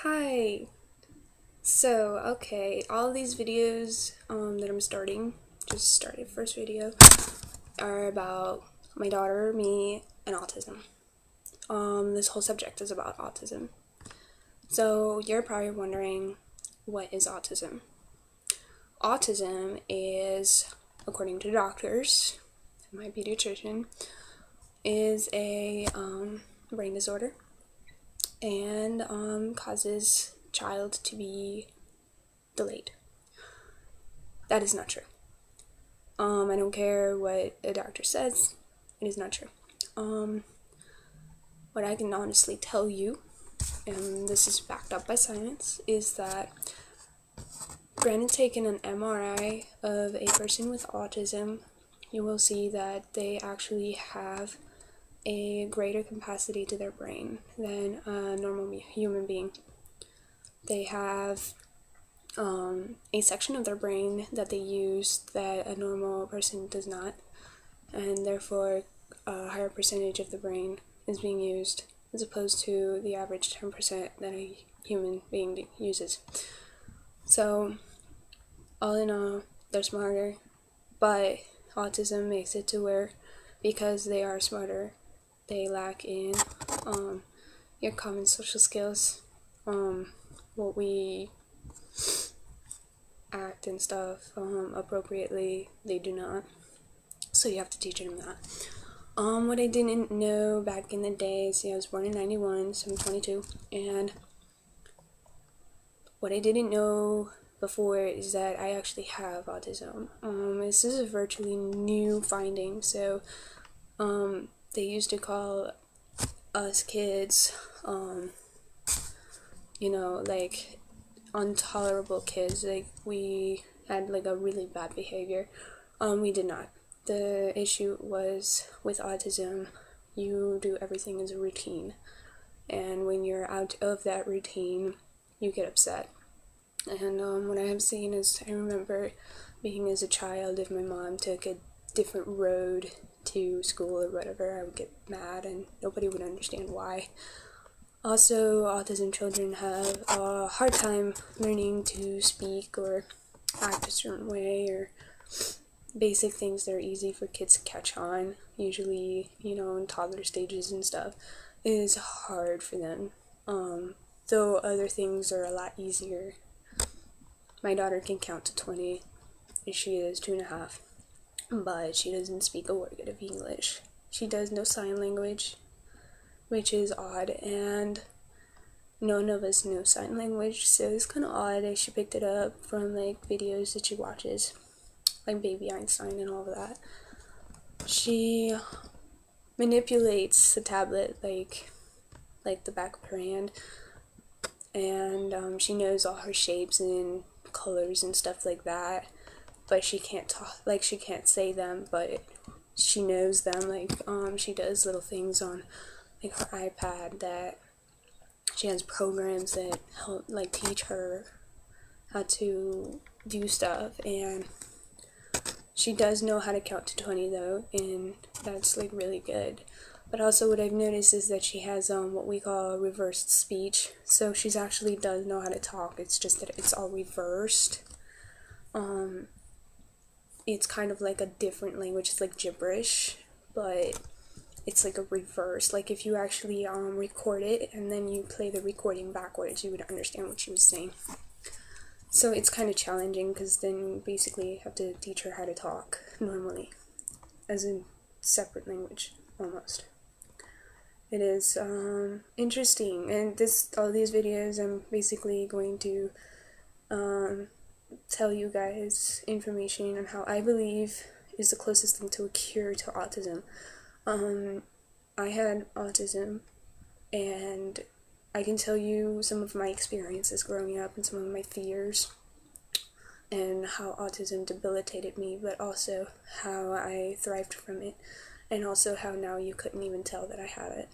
Hi. Okay, all these videos that I'm starting, just started first video, are about my daughter, me, and autism. This whole subject is about autism. So you're probably wondering, what is autism? Autism is, according to doctors, and my pediatrician, is a brain disorder and causes child to be delayed. That is not true. I don't care what a doctor says, it is not true. What I can honestly tell you, and this is backed up by science, is that granted taking an MRI of a person with autism, you will see that they actually have a greater capacity to their brain than a normal human being. They have a section of their brain that they use that a normal person does not, and therefore a higher percentage of the brain is being used as opposed to the average 10% that a human being uses. So, all in all, they're smarter, but autism makes it to where, because they are smarter, they lack in your common social skills, what we act and stuff appropriately, they do not. So you have to teach them that. What I didn't know back in the day, see, I was born in 91, so I'm 22, and what I didn't know before is that I actually have autism. This is a virtually new finding, so they used to call us kids, like intolerable kids, like we had like a really bad behavior. We did not. The issue was with autism, you do everything as a routine, and when you're out of that routine, you get upset. And what I have seen is, I remember being as a child, if my mom took a different road to school or whatever, I would get mad and nobody would understand why. Also, autism children have a hard time learning to speak or act a certain way, or basic things that are easy for kids to catch on, usually, in toddler stages and stuff, is hard for them. Though other things are a lot easier. My daughter can count to 20, and she is 2.5, but she doesn't speak a word of English. She does know sign language, which is odd, and none of us know sign language, so it's kind of odd that she picked it up from like videos that she watches, like Baby Einstein and all of that. She manipulates the tablet like the back of her hand, and she knows all her shapes and colors and stuff like that, but she can't talk, like she can't say them, but she knows them. Like she does little things on like her iPad that she has programs that help like teach her how to do stuff, and she does know how to count to 20 though, and that's like really good. But also what I've noticed is that she has what we call reversed speech, so she's actually does know how to talk, it's just that it's all reversed. It's kind of like a different language, it's like gibberish, but it's like a reverse. Like if you actually record it and then you play the recording backwards, you would understand what she was saying. So it's kind of challenging, because then you basically have to teach her how to talk normally, as a separate language, almost. It is interesting, and all these videos I'm basically going to tell you guys information on how I believe is the closest thing to a cure to autism. I had autism, and I can tell you some of my experiences growing up and some of my fears, and how autism debilitated me, but also how I thrived from it, and also how now you couldn't even tell that I had it.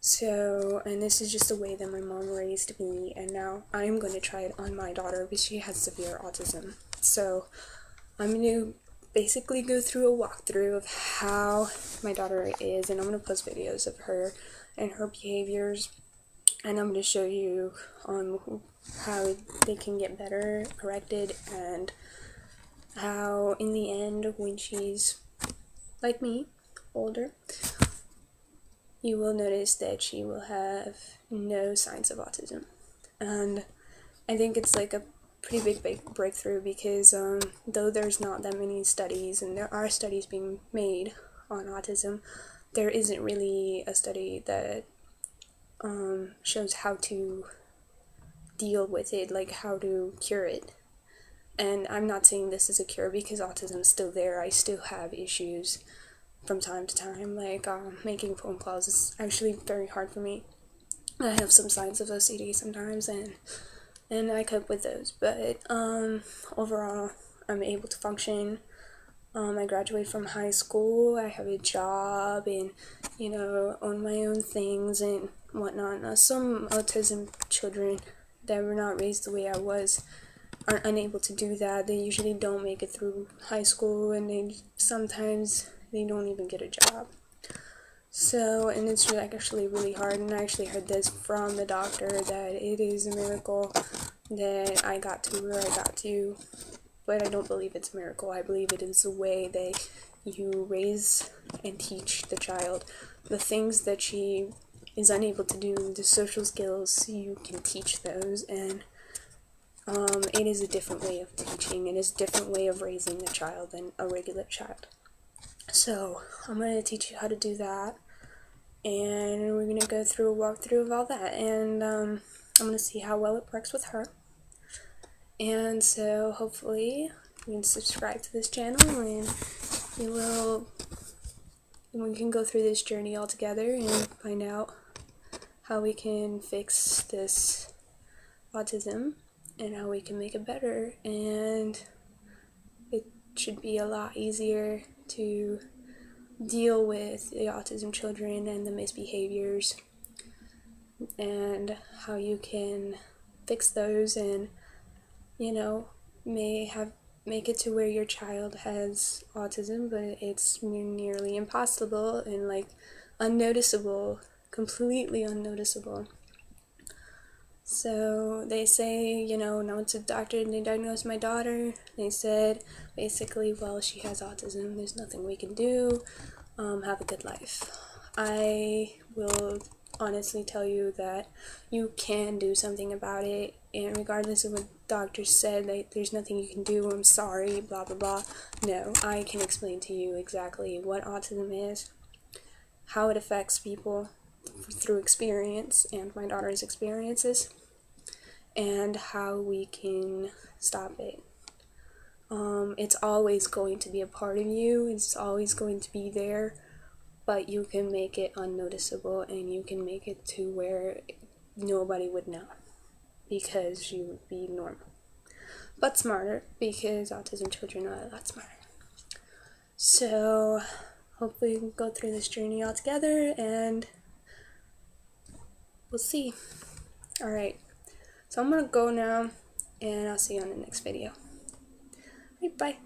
So, and this is just the way that my mom raised me, and now I'm going to try it on my daughter because she has severe autism. So, I'm going to basically go through a walkthrough of how my daughter is, and I'm going to post videos of her and her behaviors and I'm going to show you how they can get better, corrected, and how in the end, when she's like me, older, you will notice that she will have no signs of autism. And I think it's like a pretty big breakthrough because though there's not that many studies, and there are studies being made on autism, there isn't really a study that shows how to deal with it, like how to cure it. And I'm not saying this is a cure because autism is still there. I still have issues from time to time, like making phone calls is actually very hard for me. I have some signs of OCD sometimes, and I cope with those. But overall, I'm able to function. I graduated from high school. I have a job, and own my own things and whatnot. Now, some autism children that were not raised the way I was are unable to do that. They usually don't make it through high school, and sometimes they don't even get a job. So, and it's actually really hard, and I actually heard this from the doctor that it is a miracle that I got to where I got to, but I don't believe it's a miracle. I believe it is the way that you raise and teach the child. The things that she is unable to do, the social skills, you can teach those, and it is a different way of teaching. It is a different way of raising a child than a regular child. So, I'm going to teach you how to do that, and we're going to go through a walkthrough of all that, and I'm going to see how well it works with her. And so, hopefully, you can subscribe to this channel, and we can go through this journey all together and find out how we can fix this autism and how we can make it better, and it should be a lot easier to deal with the autism children and the misbehaviors, and how you can fix those, and make it to where your child has autism, but it's nearly impossible and unnoticeable, completely unnoticeable. So they say, now it's a doctor and they diagnosed my daughter. They said, basically, well, she has autism. There's nothing we can do. Have a good life. I will honestly tell you that you can do something about it, and regardless of what doctors said, there's nothing you can do, I'm sorry, blah, blah, blah. No, I can explain to you exactly what autism is, how it affects people through experience and my daughter's experiences, and how we can stop it. It's always going to be a part of you, it's always going to be there, but you can make it unnoticeable, and you can make it to where nobody would know, because you would be normal. But smarter, because autism children are a lot smarter. So, hopefully we can go through this journey all together, and we'll see. Alright, so I'm gonna go now, and I'll see you on the next video. Bye.